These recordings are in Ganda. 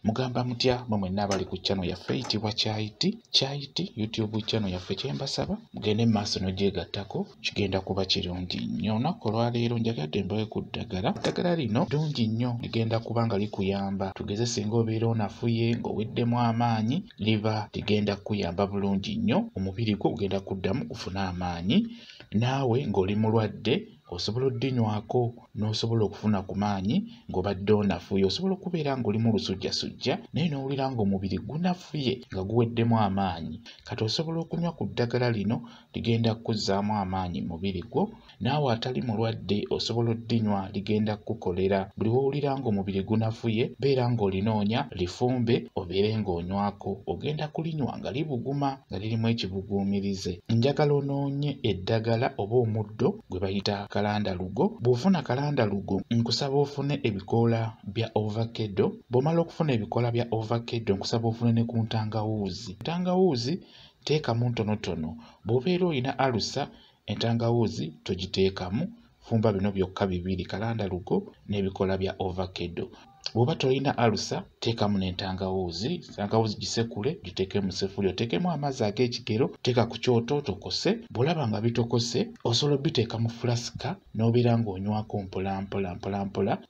Mugamba mutya mwe mwenna abali ku channel yaffe eyitibwa Kyayiti YouTube channel yaffe. Kyembasaba mugende mu maaso n'ogyegattako, kigenda kuba kirungi nnyo. Olunaku olwaleero njagadde mbawe ku ddagala. Eddagala lino ddungi nnyo, ligenda kuba nga likuyamba. Tugeze singa obeera onafuye ng'oweddemu amaanyi, liba ligenda kukuyamba bulungi nnyo. Omubiri gwo gugenda kuddamu kufuna amaanyi. Naawe ng'oli mulwadde osobola oddinywako n'osobola okufuna ku maanyi ng'obadde onafuye. Osobola okubeera ng'oli mu lusujjasujja naye n'owulira ng'omubiri gunafuye nga guweddemu amaanyi. Kati osobola okunywa ku ddagala lino, ligenda kukuzzaamu amaanyi mu mubiri gwo. Naawe atali mulwadde osobola oddinywa, ligenda kukukolera. Buli w'owulira ng'omubiri gunafuye, beera ng'olinoonya lifumbe obeere ng'onywako. Ogenda kulinywa nga libuguma, nga lirimu ekibuguumirize. Njagala onoonye eddagala oba omuddo gwe bayita kalandalugo. Bw'ofuna kalandalugo nkusaba ofune ebikoola bya ovakkedo. Bw'omala okufuna ebikoola bya ovakkedo nkusaba ofune ne ku ntangawuuzi. Entangawuuzi teekamu ntonotono. Bw'obeera olina alusa, entangawuuzi togiteekamu. Fumba bino byokka bibiri, kalandalugo n'ebikoola bya ovakkedo. Bw'oba tolina alusa, teekamu n'entangawuuzi. Entangawuuzi gisekule, giteeke mu seffuliya, oteekemu amazzi ag'ekigero, teeka ku kyoto tokose. Bw'olaba nga bitokose, osobola obiteeka mu fulasika n'obeera ng'onywako mpola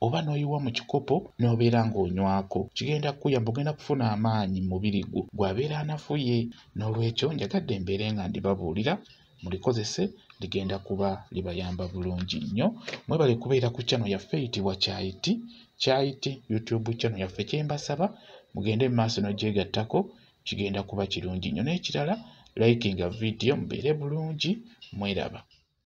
oba n'oyiwa mu kikopo n'obeera ng'onywako. Kigenda kukuyamba, ogenda kufuna amaanyi mu mubiri gwo gw'abeera anafuye. N'olwekyo njagadde mbeere nga ndibabuulira mulikozese, ligenda kuba libayamba bulungi nnyo. Mwebale kubeera ku channel yaffe eyitibwa Kyayiti YouTube channel yaffe. Kyembasaba mugende mu maaso n'ogyegattako, kigenda kuba kirungi nnyo. N'ekirala likinga video mubeere bulungi, mweraba.